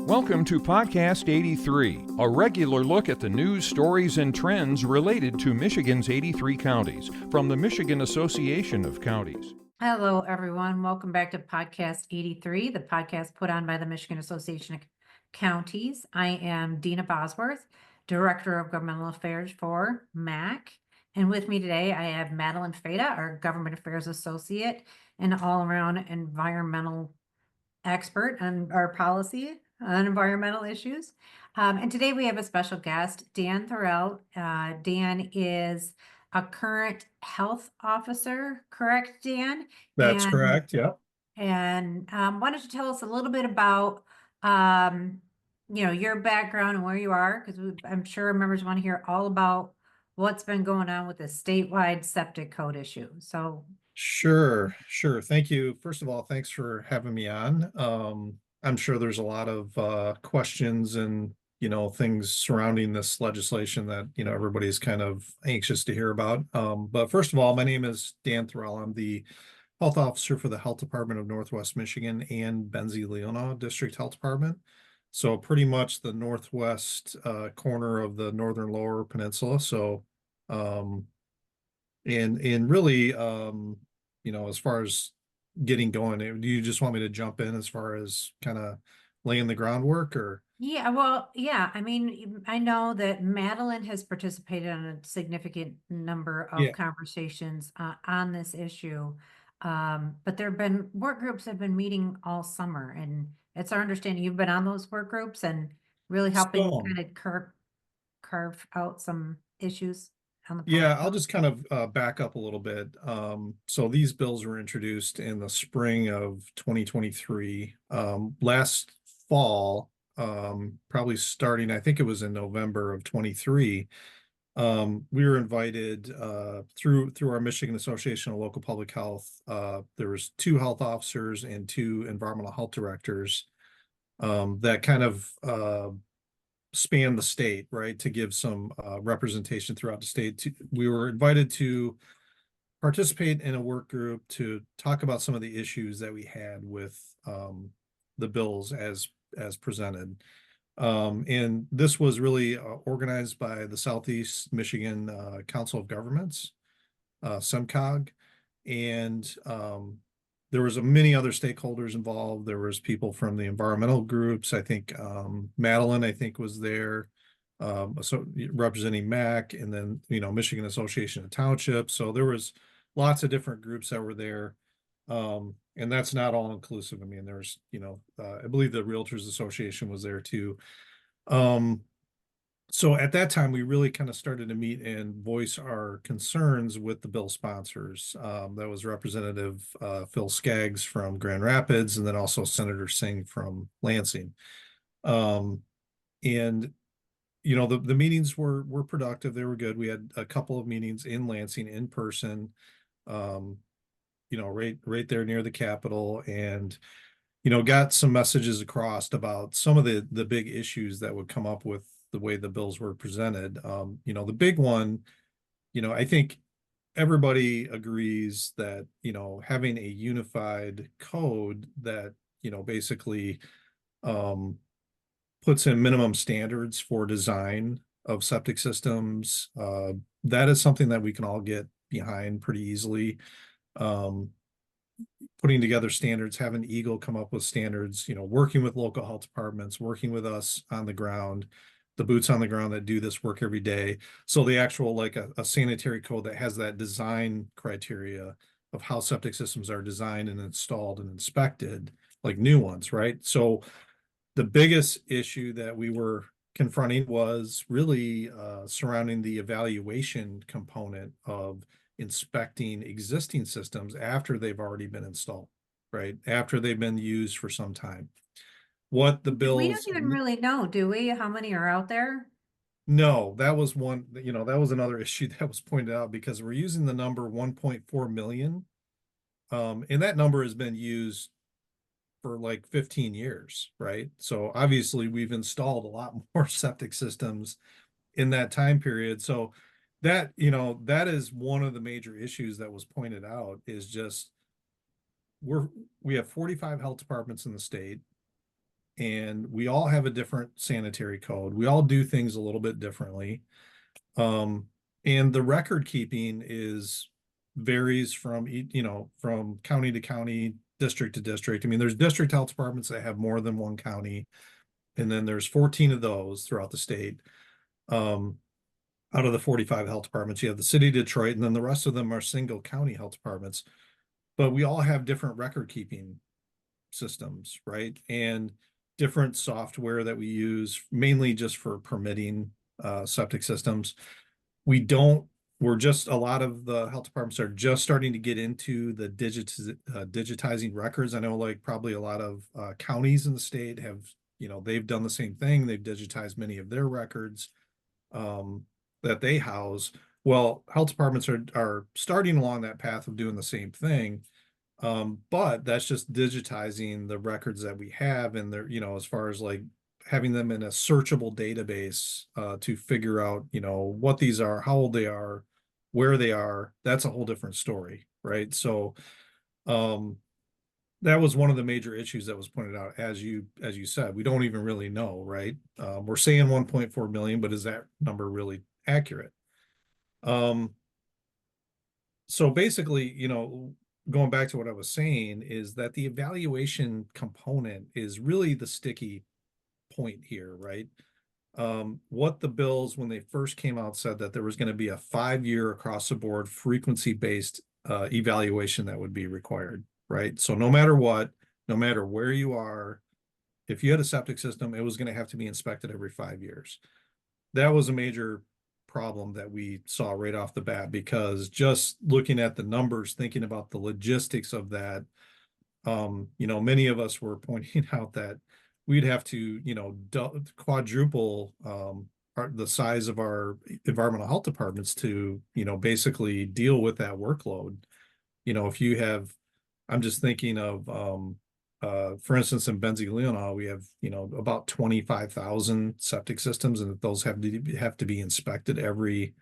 Welcome to Podcast 83, a regular look at the news, stories, and trends related to Michigan's 83 counties from the Michigan Association of Counties. Hello, everyone. Welcome back to Podcast 83, the podcast put on by the Michigan Association of Counties. I am Deena Bosworth, Director of Governmental Affairs for MAC. And with me today, I have Madeline Fata, our Government Affairs Associate and all-around environmental expert on our policy on environmental issues. And today we have a special guest, Dan Thorell. Dan is a current health officer, correct, Dan? That's correct, yeah. And why don't you tell us a little bit about, your background and where you are, because I'm sure members want to hear all about what's been going on with the statewide septic code issue. So Sure. Thank you. First of all, thanks for having me on. I'm sure there's a lot of questions and, things surrounding this legislation that, everybody's kind of anxious to hear about. But first of all, my name is Dan Thorell. I'm the health officer for the Health Department of Northwest Michigan and Benzie-Leona District Health Department. So pretty much the northwest corner of the northern lower peninsula. So and really, as far as getting going, do you just want me to jump in as far as kind of laying the groundwork or? yeah. I mean, I know that Madeline has participated on a significant number of conversations on this issue. But work groups have been meeting all summer, and it's our understanding you've been on those work groups and really helping kind of carve out some issues on the Yeah, I'll just kind of back up a little bit. So these bills were introduced in the spring of 2023. Last fall, probably starting, I think it was in November of 23. We were invited through our Michigan Association of Local Public Health. There was 2 health officers and 2 environmental health directors that kind of span the state, right, to give some representation throughout the state. We were invited to participate in a work group to talk about some of the issues that we had with the bills as presented. And this was really organized by the Southeast Michigan Council of Governments, SEMCOG, and there was many other stakeholders involved. There was people from the environmental groups. I think Madeline, was there, so representing MAC, and then Michigan Association of Townships. So there was lots of different groups that were there, and that's not all inclusive. I mean, there's I believe the Realtors Association was there too. So at that time, we really kind of started to meet and voice our concerns with the bill sponsors. That was Representative Phil Skaggs from Grand Rapids, and then also Senator Singh from Lansing. And the meetings were productive. They were good. We had a couple of meetings in Lansing in person, right there near the Capitol, and got some messages across about some of the big issues that would come up with the way the bills were presented. The big one, I think everybody agrees that, having a unified code that, basically puts in minimum standards for design of septic systems, that is something that we can all get behind pretty easily. Putting together standards, having Eagle come up with standards, working with local health departments, working with us on the ground, the boots on the ground that do this work every day. So the actual, like a sanitary code that has that design criteria of how septic systems are designed and installed and inspected, like new ones, right? So the biggest issue that we were confronting was really surrounding the evaluation component of inspecting existing systems after they've already been installed, right? After they've been used for some time. What the bills... We don't even really know, do we? How many are out there? No, that was one, that was another issue that was pointed out, because we're using the number 1.4 million. And that number has been used for like 15 years, right? So obviously we've installed a lot more septic systems in that time period. So that, that is one of the major issues that was pointed out, is just we have 45 health departments in the state. and we all have a different sanitary code. We all do things a little bit differently. And the record keeping varies from, from county to county, district to district. I mean, there's district health departments that have more than one county, and then there's 14 of those throughout the state. Out of the 45 health departments, you have the city of Detroit, and then the rest of them are single county health departments. But we all have different record keeping systems, right? And different software that we use, mainly just for permitting septic systems. A lot of the health departments are just starting to get into the digitizing records. I know like probably a lot of counties in the state have, they've done the same thing. They've digitized many of their records that they house. Well, health departments are starting along that path of doing the same thing. But that's just digitizing the records that we have, and they're, as far as like having them in a searchable database to figure out, what these are, how old they are, where they are. That's a whole different story, right? So that was one of the major issues that was pointed out, as you said. We don't even really know, right? We're saying 1.4 million, but is that number really accurate? So basically, going back to what I was saying, is that the evaluation component is really the sticky point here, right? What the bills, when they first came out, said that there was going to be a 5-year across the board frequency-based evaluation that would be required, right? So no matter what, no matter where you are, if you had a septic system, it was going to have to be inspected every 5 years. That was a major problem that we saw right off the bat, because just looking at the numbers, thinking about the logistics of that, many of us were pointing out that we'd have to, quadruple the size of our environmental health departments to, basically deal with that workload. If you have, I'm just thinking of, for instance, in Benzie-Leonard, we have, about 25,000 septic systems, and those have to be inspected every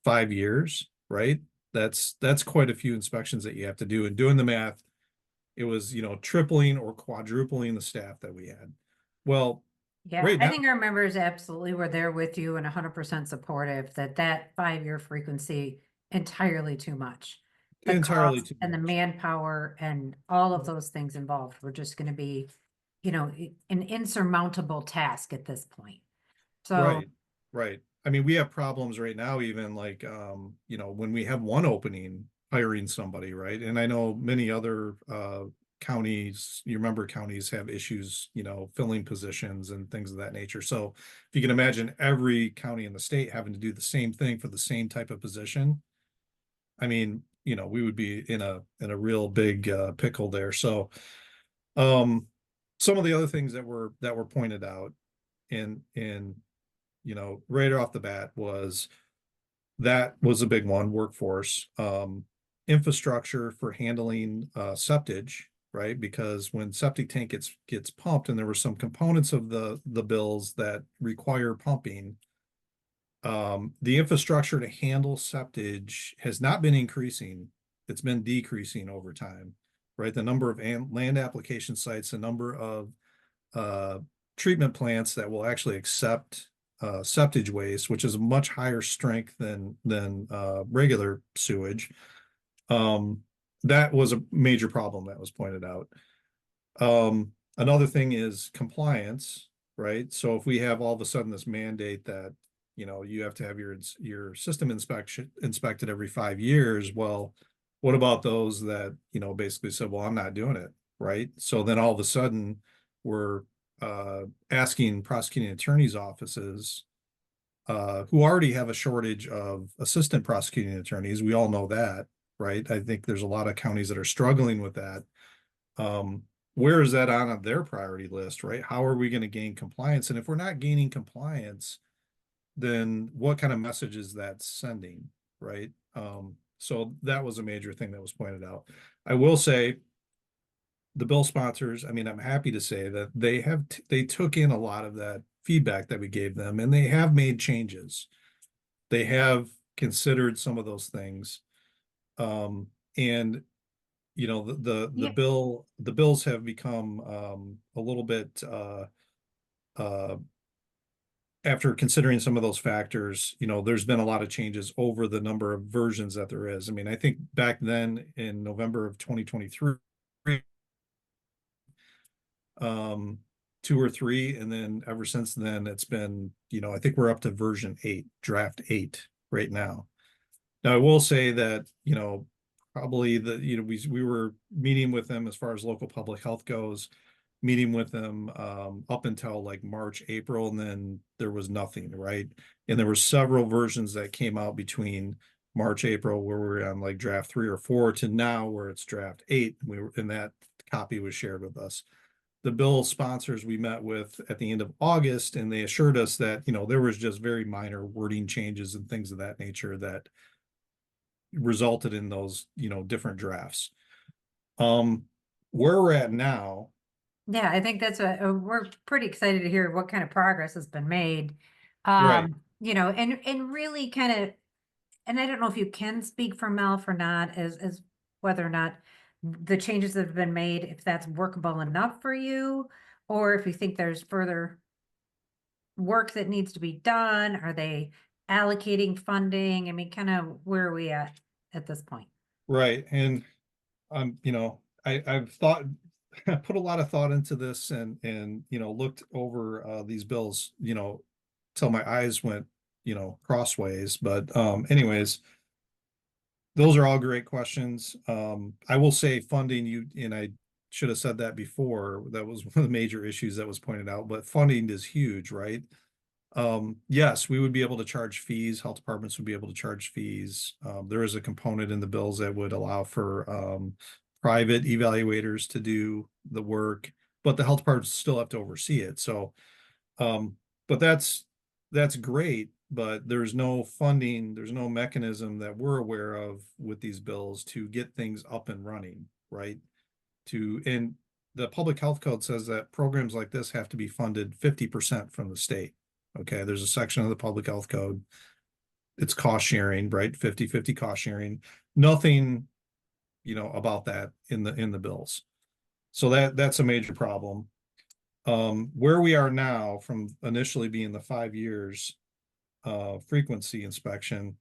5 years, right? That's quite a few inspections that you have to do. And doing the math, it was, tripling or quadrupling the staff that we had. Well, Yeah, right I now, think our members absolutely were there with you and 100% supportive that 5-year frequency entirely too much. The entirely cost too and the much. manpower and all of those things involved were just going to be, an insurmountable task at this point. So, Right. I mean, we have problems right now, even like, when we have one opening, hiring somebody, right? And I know many other counties, counties have issues, filling positions and things of that nature. So if you can imagine every county in the state having to do the same thing for the same type of position, I mean, we would be in a real big pickle there. So some of the other things that were pointed out in right off the bat was a big one: workforce, infrastructure for handling septage, right? Because when septic tank gets pumped, and there were some components of the bills that require pumping, the infrastructure to handle septage has not been increasing. It's been decreasing over time, right? The number of land application sites, the number of treatment plants that will actually accept septage waste, which is a much higher strength than regular sewage. That was a major problem that was pointed out. Another thing is compliance, right? So if we have all of a sudden this mandate that, you have to have your system inspected every 5 years, well, what about those that, basically said, well, I'm not doing it, right? So then all of a sudden we're asking prosecuting attorneys' offices, who already have a shortage of assistant prosecuting attorneys. We all know that, right? I think there's a lot of counties that are struggling with that. Where is that on their priority list, right? How are we going to gain compliance? And if we're not gaining compliance, then what kind of message is that sending, right? So that was a major thing that was pointed out. I will say, the bill sponsors, I mean, I'm happy to say that they took in a lot of that feedback that we gave them, and they have made changes. They have considered some of those things. And, Yeah. the bills have become a little bit after considering some of those factors, there's been a lot of changes over the number of versions that there is. I mean, I think back then in November of 2023, 2 or 3, and then ever since then it's been, I think we're up to version 8, draft 8 right now. Now I will say that, probably we were meeting with them as far as local public health goes, meeting with them up until like March, April, and then there was nothing, right? And there were several versions that came out between March, April, where we're on like draft 3 or 4 to now where it's draft 8. And that copy was shared with us. The bill sponsors we met with at the end of August, and they assured us that, there was just very minor wording changes and things of that nature that resulted in those, different drafts. Where we're at now. Yeah, I think that's we're pretty excited to hear what kind of progress has been made. Right. And really kind of, and I don't know if you can speak for Mel or not, as whether or not the changes that have been made, if that's workable enough for you, or if you think there's further work that needs to be done. Are they allocating funding? I mean, kind of where are we at this point? Right. And I've thought I put a lot of thought into this and looked over these bills, till my eyes went, crossways. But anyways, those are all great questions. I will say funding, and I should have said that before. That was one of the major issues that was pointed out, but funding is huge, right? Yes, we would be able to charge fees. Health departments would be able to charge fees. There is a component in the bills that would allow for private evaluators to do the work, but the health departments still have to oversee it. So, but that's great, but there's no funding, there's no mechanism that we're aware of with these bills to get things up and running, right? And the public health code says that programs like this have to be funded 50% from the state. Okay, there's a section of the public health code. It's cost sharing, right? 50-50 cost sharing. Nothing, about that in the bills. So that's a major problem. Where we are now from initially being the 5 years frequency inspection,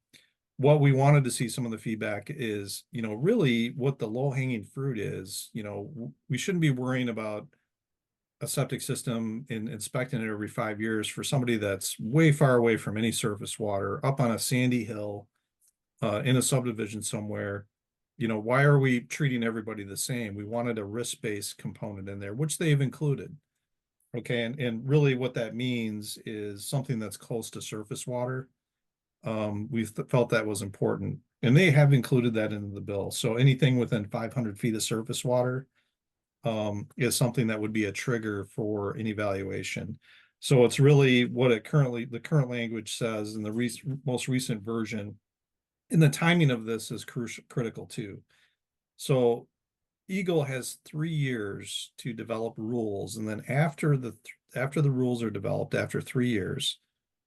what we wanted to see some of the feedback is, really what the low hanging fruit is. We shouldn't be worrying about a septic system and inspecting it every 5 years for somebody that's way far away from any surface water, up on a sandy hill, in a subdivision somewhere. Why are we treating everybody the same? We wanted a risk-based component in there, which they've included. Okay, and really what that means is something that's close to surface water. We felt that was important, and they have included that in the bill. So anything within 500 feet of surface water is something that would be a trigger for an evaluation. So it's really what the current language says in the most recent version. And the timing of this is critical too. So Eagle has 3 years to develop rules, and then after the rules are developed after 3 years,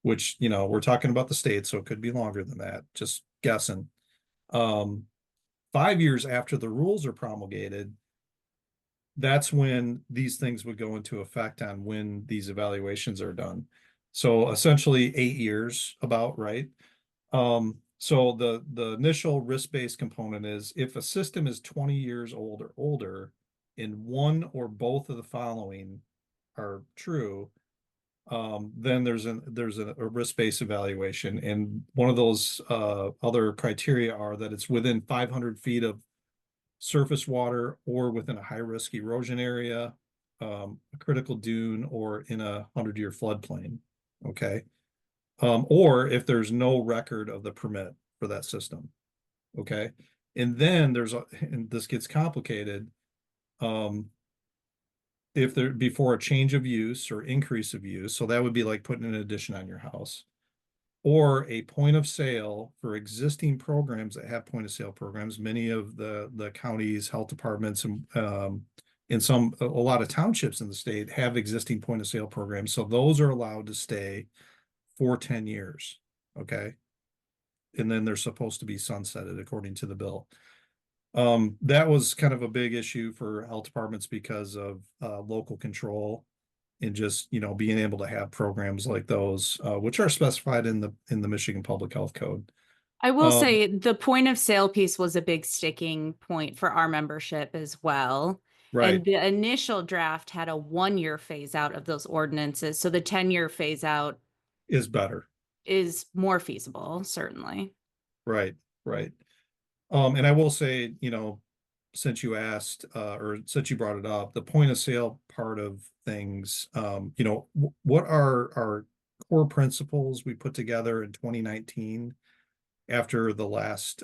which we're talking about the state, so it could be longer than that, just guessing. 5 years after the rules are promulgated, that's when these things would go into effect on when these evaluations are done. So essentially 8 years about, right? So the initial risk-based component is if a system is 20 years old or older and one or both of the following are true, then there's a risk-based evaluation. And one of those other criteria are that it's within 500 feet of surface water or within a high-risk erosion area, a critical dune, or in a 100-year floodplain. Okay. Or if there's no record of the permit for that system. Okay. And then and this gets complicated. If there before a change of use or increase of use, so that would be like putting an addition on your house, or a point of sale for existing programs that have point of sale programs. Many of the counties, health departments, and a lot of townships in the state have existing point of sale programs. So those are allowed to stay for 10 years. Okay. And then they're supposed to be sunsetted according to the bill. That was kind of a big issue for health departments because of local control and just, being able to have programs like those, which are specified in the Michigan Public Health Code. I will Um, say the point of sale piece was a big sticking point for our membership as well. right, And the initial draft had a 1-year phase out of those ordinances. So the 10-year phase out is better. is more feasible, certainly. Right, right. And I will say, since you asked, or since you brought it up, the point of sale part of things, what are our core principles we put together in 2019 after the last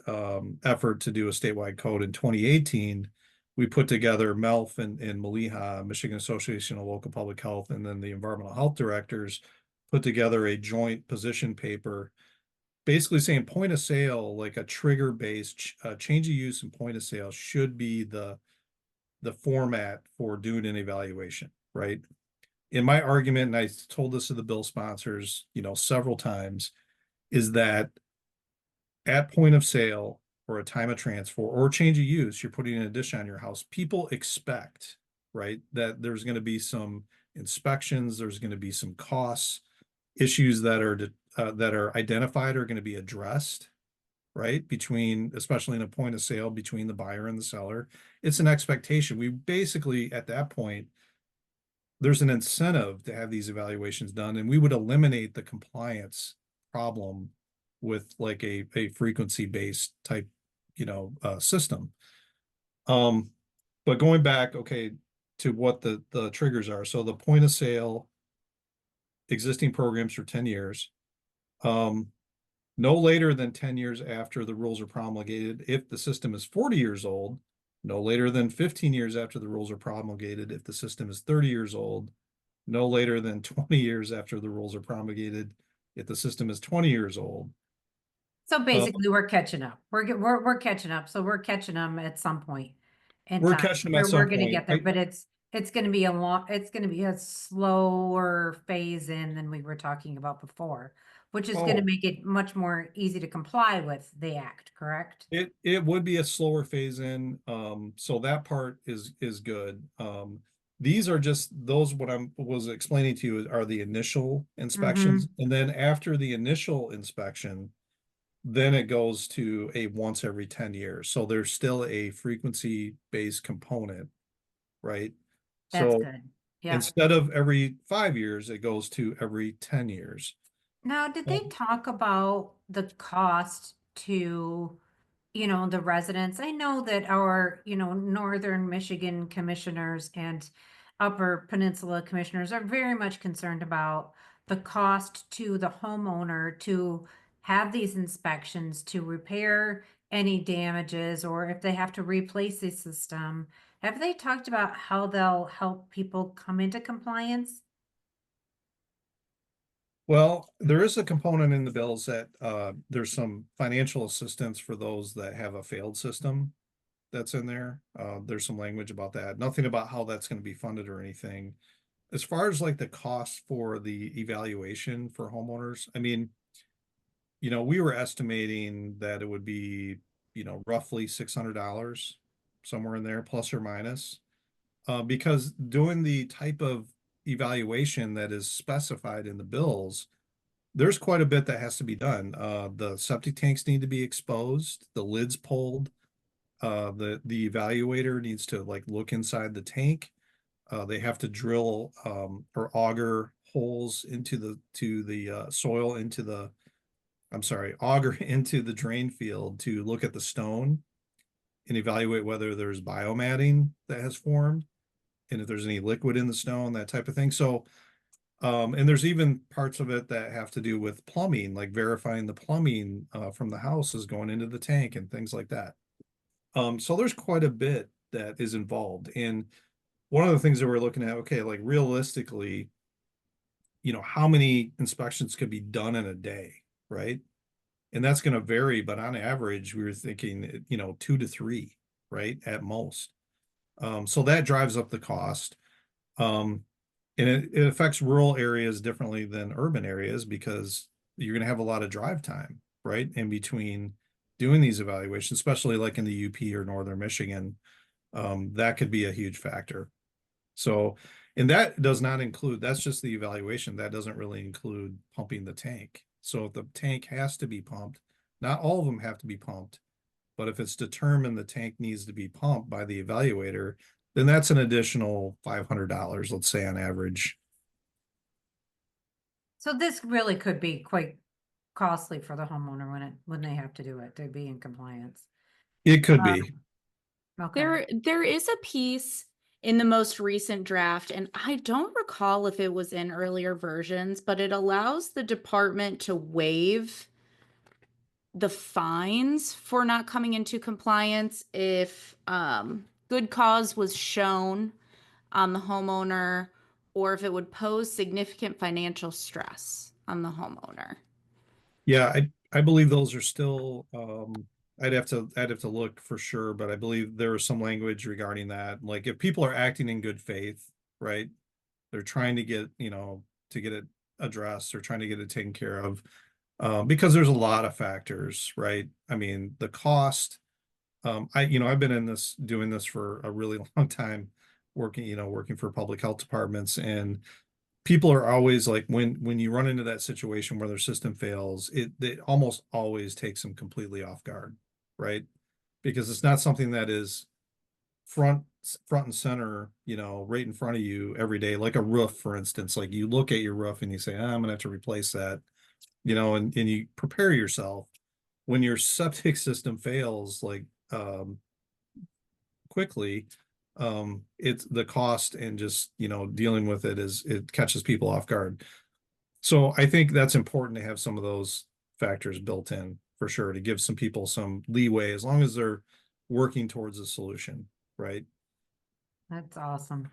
effort to do a statewide code in 2018. We put together MELF and MALIHA, Michigan Association of Local Public Health, and then the environmental health directors put together a joint position paper basically saying point of sale, like a trigger based change of use and point of sale should be the format for doing an evaluation, right? In my argument, and I told this to the bill sponsors, several times, is that at point of sale or a time of transfer or change of use, you're putting an addition on your house, people expect, right, that there's going to be some inspections, there's going to be some costs, issues that are identified are going to be addressed, right? Between, especially in a point of sale, between the buyer and the seller. It's an expectation. We basically, at that point, there's an incentive to have these evaluations done, and we would eliminate the compliance problem with like a frequency-based type, system. But going back, okay, to what the triggers are. So the point of sale, existing programs for 10 years. No later than 10 years after the rules are promulgated. If the system is 40 years old, no later than 15 years after the rules are promulgated. If the system is 30 years old, no later than 20 years after the rules are promulgated. If the system is 20 years old. So basically, we're catching up. We're catching up. So we're catching them at some point in We're time. catching them at We're some gonna point. get there, but it's gonna be it's gonna be a slower phase in than we were talking about before, which is gonna Oh, make it much more easy to comply with the act, correct? it would be a slower phase in. So that part is good. These are just those, what I was explaining to you are the initial inspections. And then after the initial inspection, then it goes to a once every 10 years. So there's still a frequency-based component, right? That's So good. Yeah. instead of every 5 years, it goes to every 10 years. Now, did they Um, talk about the cost to, the residents? I know that our, Northern Michigan commissioners and Upper Peninsula commissioners are very much concerned about the cost to the homeowner to have these inspections, to repair any damages, or if they have to replace the system. Have they talked about how they'll help people come into compliance? Well, there is a component in the bills that there's some financial assistance for those that have a failed system that's in there. There's some language about that. Nothing about how that's going to be funded or anything. As far as like the cost for the evaluation for homeowners, I mean, we were estimating that it would be, roughly $600, somewhere in there, plus or minus. Because doing the type of evaluation that is specified in the bills, there's quite a bit that has to be done. The septic tanks need to be exposed, the lids pulled. The evaluator needs to like look inside the tank. They have to drill or auger holes into the soil, auger into the drain field to look at the stone and evaluate whether there's biomatting that has formed and if there's any liquid in the stone, that type of thing. So, and there's even parts of it that have to do with plumbing, like verifying the plumbing from the house is going into the tank and things like that. So there's quite a bit that is involved. And one of the things that we're looking at, okay, like realistically, how many inspections could be done in a day, right? And that's going to vary, but on average, we were thinking, 2 to 3, right, at most. So that drives up the cost. And it affects rural areas differently than urban areas because you're going to have a lot of drive time, right, in between doing these evaluations, especially like in the UP or Northern Michigan, that could be a huge factor. So, and that does not include, that's just the evaluation. That doesn't really include pumping the tank. So if the tank has to be pumped, not all of them have to be pumped, but if it's determined the tank needs to be pumped by the evaluator, then that's an additional $500, let's say on average. So this really could be quite costly for the homeowner when they have to do it to be in compliance. It could be. Okay. There is a piece in the most recent draft, and I don't recall if it was in earlier versions, but it allows the department to waive the fines for not coming into compliance if good cause was shown on the homeowner, or if it would pose significant financial stress on the homeowner. Yeah, I believe those are still, I'd have to look for sure, but I believe there is some language regarding that. Like if people are acting in good faith, right? They're trying to get, to get it addressed or trying to get it taken care of. Because there's a lot of factors, right? I mean, the cost, I've been doing this for a really long time, working for public health departments, and people are always like, when you run into that situation where their system fails, it almost always takes them completely off guard, right? Because it's not something that is front and center, right in front of you every day, like a roof, for instance. Like you look at your roof and you say, I'm gonna have to replace that, and you prepare yourself. When your septic system fails, like quickly, it's the cost and just dealing with it catches people off guard. So I think that's important to have some of those factors built in for sure, to give some people some leeway as long as they're working towards a solution, right? That's awesome.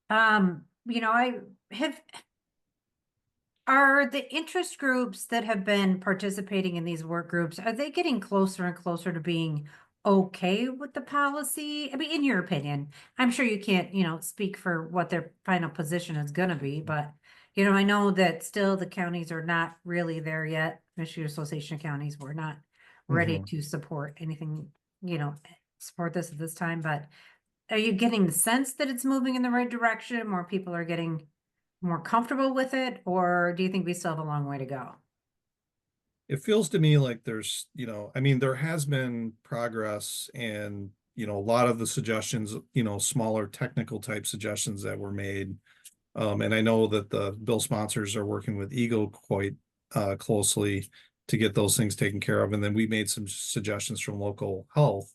I are the interest groups that have been participating in these work groups, are they getting closer and closer to being okay with the policy? I mean, in your opinion, I'm sure you can't, speak for what their final position is gonna be, but I know that still the counties are not really there yet. Michigan Association of Counties, we're not ready Mhm. to support anything, support this at this time, but are you getting the sense that it's moving in the right direction? More people are getting more comfortable with it, or do you think we still have a long way to go? It feels to me like there's, I mean, there has been progress and, a lot of the suggestions, smaller technical type suggestions that were made. And I know that the bill sponsors are working with Eagle quite closely to get those things taken care of. And then we made some suggestions from local health.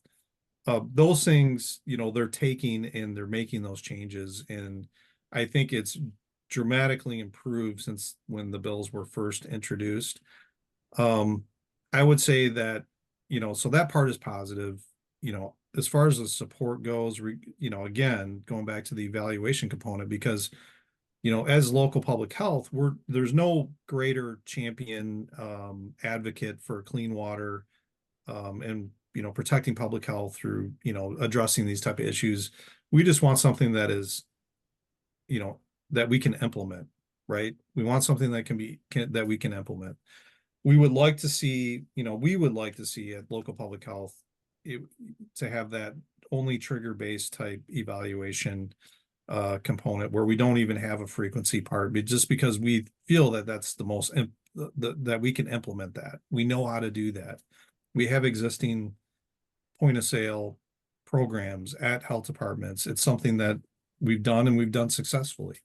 Those things, they're taking and they're making those changes. And I think it's dramatically improved since when the bills were first introduced. I would say that, so that part is positive. As far as the support goes, again, going back to the evaluation component, because as local public health, there's no greater champion advocate for clean water and protecting public health through addressing these type of issues. We just want something that is that we can implement, right? We want something that that we can implement. We would like to see at local public health to have that only trigger based type evaluation component where we don't even have a frequency part, but just because we feel that that's the most that we can implement that. We know how to do that. We have existing point of sale programs at health departments. It's something that we've done and we've done successfully.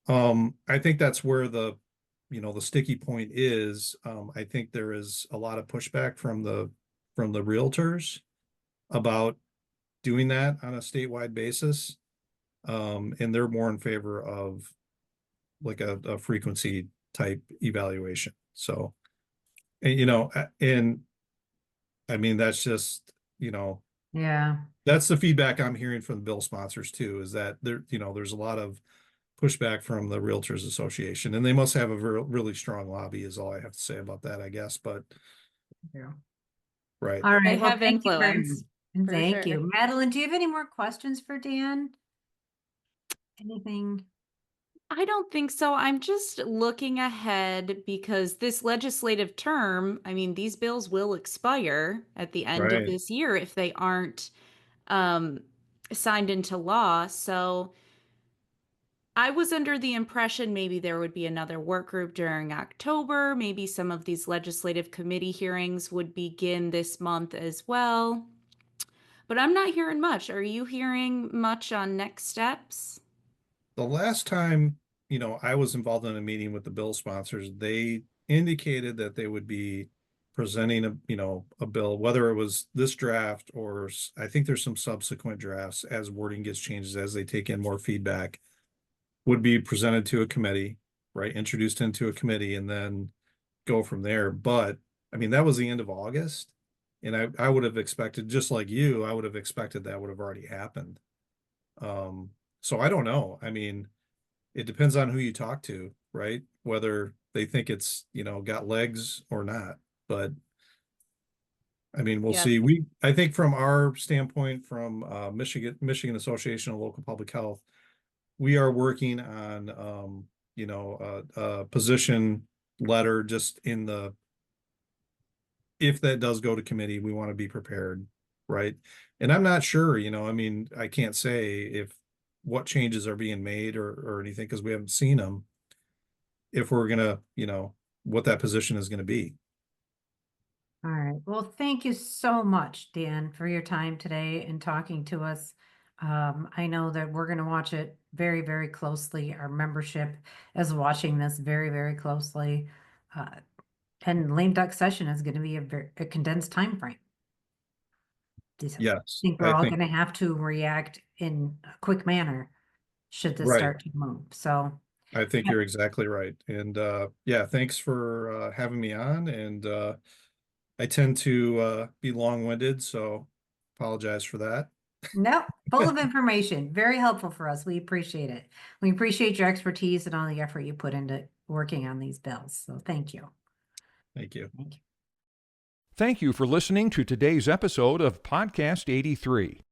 I think that's where the sticky point is. I think there is a lot of pushback from the realtors about doing that on a statewide basis. And they're more in favor of like a frequency type evaluation. So, and I mean, that's just, Yeah, that's the feedback I'm hearing from the bill sponsors too, is that there's a lot of pushback from the Realtors Association, and they must have a really strong lobby is all I have to say about that, I guess, but yeah. right. All They right, well, have thank you very influence, much. for Thank sure. you. Madeline, do you have any more questions for Dan? Anything? I don't think so. I'm just looking ahead because this legislative term, I mean, these bills will expire at the end of Right. this year if they aren't um, signed into law. So I was under the impression maybe there would be another work group during October. Maybe some of these legislative committee hearings would begin this month as well. But I'm not hearing much. Are you hearing much on next steps? The last time, I was involved in a meeting with the bill sponsors, they indicated that they would be presenting a bill, whether it was this draft or I think there's some subsequent drafts as wording gets changed, as they take in more feedback, would be presented to a committee, right? Introduced into a committee and then go from there. But I mean, that was the end of August. And I would have expected, just like you, I would have expected that would have already happened. So I don't know. I mean, it depends on who you talk to, right? Whether they think it's, got legs or not. But I mean, we'll Yeah. see. I think from our standpoint, from Michigan Association of Local Public Health, we are working on a position letter just if that does go to committee, we want to be prepared, right? And I'm not sure, I mean, I can't say if what changes are being made or anything because we haven't seen them. If we're gonna, what that position is gonna be. All right. Well, thank you so much, Dan, for your time today and talking to us. I know that we're going to watch it very, very closely. Our membership is watching this very, very closely. And lame duck session is going to be a condensed time frame. I Yes, think we're I all think, going to have to react in a quick manner should this right. start to move. So, I think you're exactly right. And yeah, thanks for having me on. And I tend to be long-winded, so apologize for that. no, full of information, very helpful for us. We appreciate it. We appreciate your expertise and all the effort you put into working on these bills. So thank you. Thank you. Thank you. Thank you for listening to today's episode of Podcast 83.